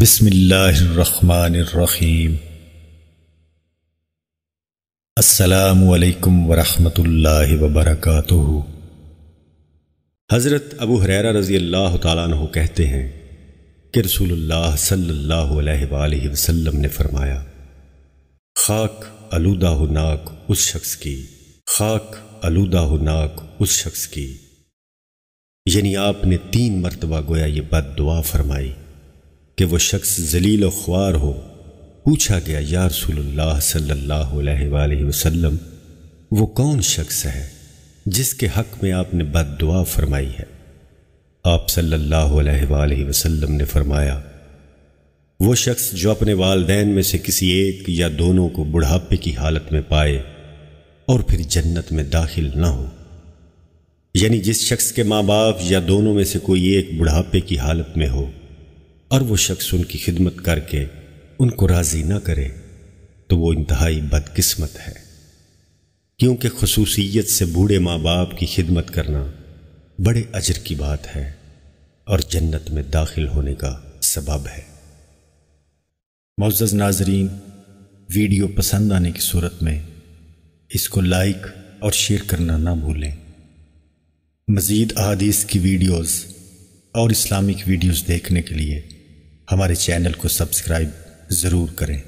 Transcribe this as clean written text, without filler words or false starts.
بسم اللہ الرحمن الرحیم۔ السلام علیکم ورحمۃ اللہ وبرکاتہ۔ حضرت ابو ہریرہ رضی اللہ تعالیٰ عنہ کہتے ہیں کہ رسول اللہ صلی اللہ علیہ وآلہ وسلم نے فرمایا، خاک آلودہ ہو ناک اس شخص کی، خاک آلودہ ہو ناک اس شخص کی، یعنی آپ نے 3 مرتبہ گویا یہ بد دعا فرمائی کہ وہ شخص ذلیل و خوار ہو۔ پوچھا گیا، یا رسول اللہ صلی اللہ علیہ وآلہ وسلم، وہ کون شخص ہے جس کے حق میں آپ نے بد دعا فرمائی ہے؟ آپ صلی اللہ علیہ وآلہ وسلم نے فرمایا، وہ شخص جو اپنے والدین میں سے کسی ایک یا دونوں کو بڑھاپے کی حالت میں پائے اور پھر جنت میں داخل نہ ہو، یعنی جس شخص کے ماں باپ یا دونوں میں سے کوئی ایک بڑھاپے کی حالت میں ہو اور وہ شخص ان کی خدمت کر کے ان کو راضی نہ کرے تو وہ انتہائی بدقسمت ہے، کیونکہ خصوصیت سے بوڑھے ماں باپ کی خدمت کرنا بڑے اجر کی بات ہے اور جنت میں داخل ہونے کا سبب ہے۔ معزز ناظرین، ویڈیو پسند آنے کی صورت میں اس کو لائک اور شیئر کرنا نہ بھولیں۔ مزید احادیث کی ویڈیوز اور اسلامک ویڈیوز دیکھنے کے لیے ہمارے چینل کو سبسکرائب ضرور کریں۔